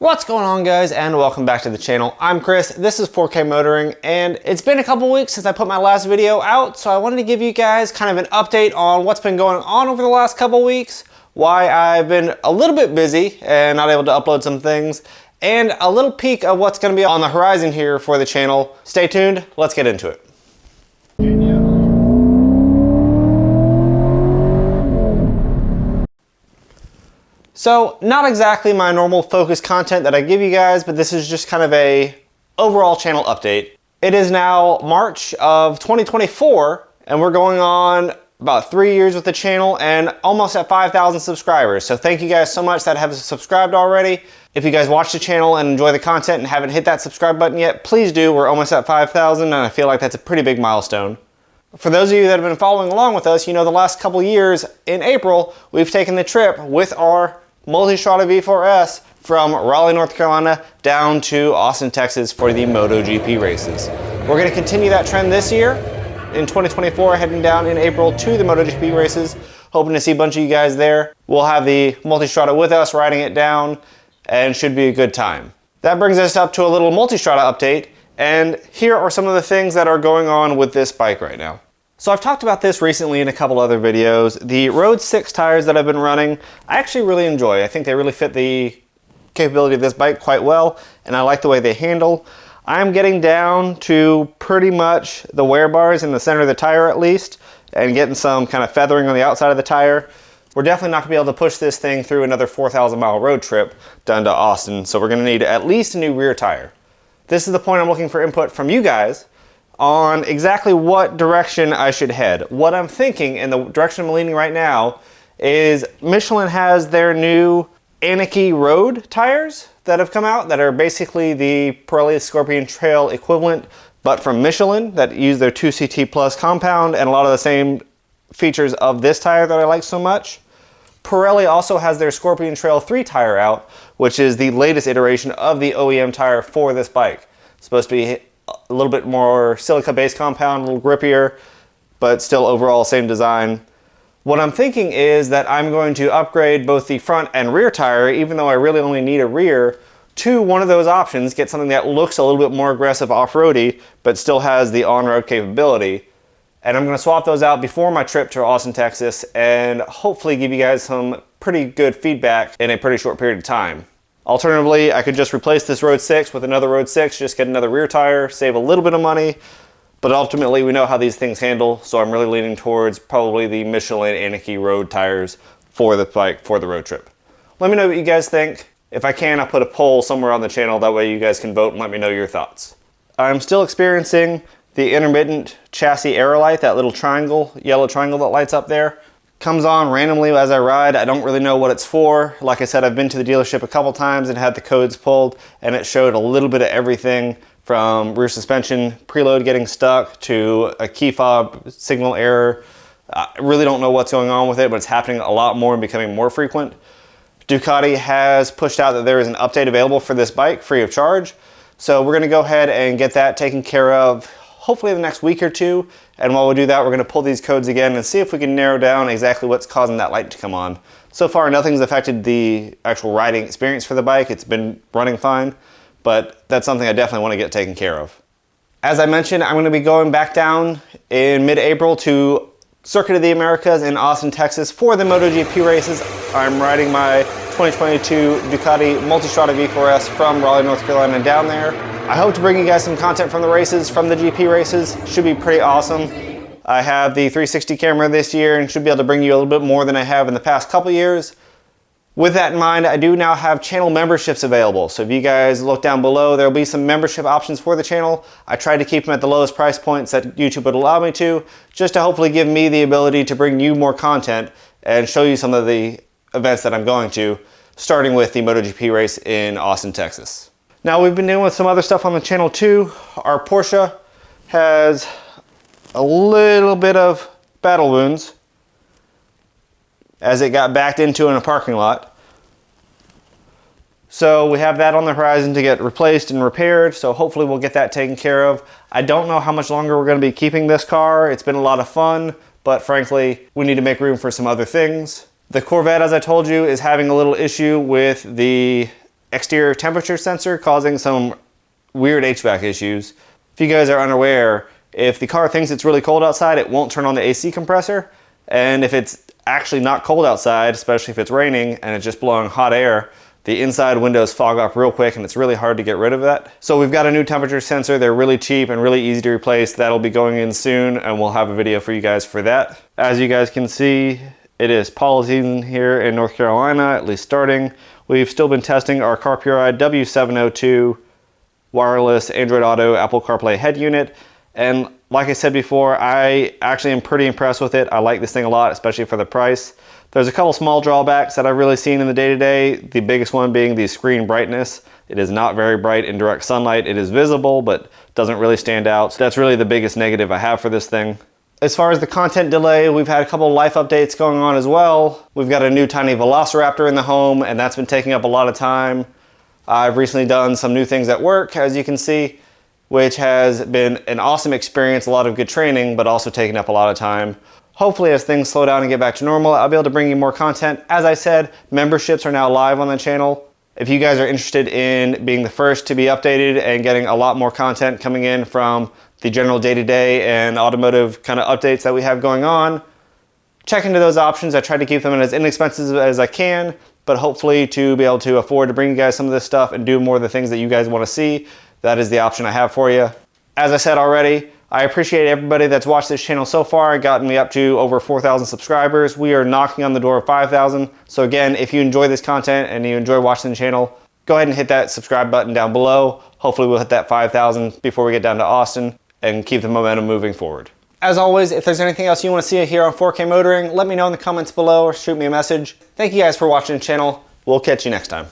What's going on, guys, and welcome back to the channel. I'm Chris, this is 4K Motoring, and it's been a couple weeks since I put my last video out, so I wanted to give you guys kind of an update on what's been going on over the last couple weeks, why I've been a little bit busy and not able to upload some things, and a little peek of what's going to be on the horizon here for the channel. Stay tuned, let's get into it. So, not exactly my normal focus content that I give you guys, but this is just kind of a overall channel update. It is now March of 2024, and we're going on about 3 years with the channel and almost at 5,000 subscribers. So thank you guys so much that have subscribed already. If you guys watch the channel and enjoy the content and haven't hit that subscribe button yet, please do. We're almost at 5,000, and I feel like that's a pretty big milestone. For those of you that have been following along with us, you know the last couple years in April, we've taken the trip with our Multistrada V4S from Raleigh, North Carolina down to Austin, Texas for the MotoGP races. We're going to continue that trend this year in 2024, heading down in April to the MotoGP races, hoping to see a bunch of you guys there. We'll have the Multistrada with us, riding it down, and should be a good time. That brings us up to a little Multistrada update, and here are some of the things that are going on with this bike right now. So I've talked about this recently in a couple other videos. The Road 6 tires that I've been running, I actually really enjoy. I think they really fit the capability of this bike quite well, and I like the way they handle. I'm getting down to pretty much the wear bars in the center of the tire at least, and getting some kind of feathering on the outside of the tire. We're definitely not going to be able to push this thing through another 4,000 mile road trip down to Austin, so we're going to need at least a new rear tire. This is the point I'm looking for input from you guys on exactly what direction I should head. What I'm thinking, and the direction I'm leaning right now, is Michelin has their new Anakee road tires that have come out that are basically the Pirelli Scorpion Trail equivalent, but from Michelin, that use their 2CT Plus compound and a lot of the same features of this tire that I like so much. Pirelli also has their Scorpion Trail 3 tire out, which is the latest iteration of the OEM tire for this bike. It's supposed to be a little bit more silica-based compound, a little grippier, but still overall same design. What I'm thinking is that I'm going to upgrade both the front and rear tire, even though I really only need a rear, to one of those options, get something that looks a little bit more aggressive off-roady, but still has the on-road capability. And I'm going to swap those out before my trip to Austin, Texas, and hopefully give you guys some pretty good feedback in a pretty short period of time. Alternatively, I could just replace this Road 6 with another Road 6, just get another rear tire, save a little bit of money, but ultimately we know how these things handle, so I'm really leaning towards probably the Michelin Anakee road tires for the bike, for the road trip. Let me know what you guys think. If I can, I'll put a poll somewhere on the channel, that way you guys can vote and let me know your thoughts. I'm still experiencing the intermittent chassis aerolite, that little triangle, yellow triangle that lights up there. Comes on randomly as I ride. I don't really know what it's for. Like I said, I've been to the dealership a couple times and had the codes pulled, and it showed a little bit of everything from rear suspension preload getting stuck to a key fob signal error. I really don't know what's going on with it, but it's happening a lot more and becoming more frequent. Ducati has pushed out that there is an update available for this bike free of charge. So we're gonna go ahead and get that taken care of hopefully the next week or two. And while we do that, we're going to pull these codes again and see if we can narrow down exactly what's causing that light to come on. So far, nothing's affected the actual riding experience for the bike. It's been running fine, but that's something I definitely want to get taken care of. As I mentioned, I'm going to be going back down in mid-April to Circuit of the Americas in Austin, Texas for the MotoGP races. I'm riding my 2022 Ducati Multistrada V4S from Raleigh, North Carolina down there. I hope to bring you guys some content from the races, from the GP races. Should be pretty awesome. I have the 360 camera this year and should be able to bring you a little bit more than I have in the past couple years. With that in mind, I do now have channel memberships available. So if you guys look down below, there'll be some membership options for the channel. I tried to keep them at the lowest price points that YouTube would allow me to, just to hopefully give me the ability to bring you more content and show you some of the events that I'm going to, starting with the MotoGP race in Austin, Texas. Now, we've been dealing with some other stuff on the channel too. Our Porsche has a little bit of battle wounds as it got backed into in a parking lot. So we have that on the horizon to get replaced and repaired, so hopefully we'll get that taken care of. I don't know how much longer we're going to be keeping this car. It's been a lot of fun, but frankly, we need to make room for some other things. The Corvette, as I told you, is having a little issue with the exterior temperature sensor causing some weird HVAC issues. If you guys are unaware, if the car thinks it's really cold outside, it won't turn on the AC compressor. And if it's actually not cold outside, especially if it's raining and it's just blowing hot air, the inside windows fog up real quick and it's really hard to get rid of that. So we've got a new temperature sensor. They're really cheap and really easy to replace. That'll be going in soon and we'll have a video for you guys for that. As you guys can see, it is fall season here in North Carolina, at least starting. We've still been testing our CarPuride W702 wireless Android Auto Apple CarPlay head unit. And like I said before, I actually am pretty impressed with it. I like this thing a lot, especially for the price. There's a couple small drawbacks that I've really seen in the day-to-day. The biggest one being the screen brightness. It is not very bright in direct sunlight. It is visible, but doesn't really stand out. So that's really the biggest negative I have for this thing. As far as the content delay, we've had a couple life updates going on as well. We've got a new tiny Velociraptor in the home, and that's been taking up a lot of time. I've recently done some new things at work, as you can see, which has been an awesome experience, a lot of good training, but also taking up a lot of time. Hopefully as things slow down and get back to normal, I'll be able to bring you more content. As I said, memberships are now live on the channel. If you guys are interested in being the first to be updated and getting a lot more content coming in from the general day-to-day and automotive kind of updates that we have going on, check into those options. I try to keep them as inexpensive as I can, but hopefully to be able to afford to bring you guys some of this stuff and do more of the things that you guys want to see. That is the option I have for you. As I said already, I appreciate everybody that's watched this channel so far and gotten me up to over 4,000 subscribers. We are knocking on the door of 5,000. So again, if you enjoy this content and you enjoy watching the channel, go ahead and hit that subscribe button down below. Hopefully we'll hit that 5,000 before we get down to Austin and keep the momentum moving forward. As always, if there's anything else you want to see here on 4K Motoring, let me know in the comments below or shoot me a message. Thank you guys for watching the channel. We'll catch you next time.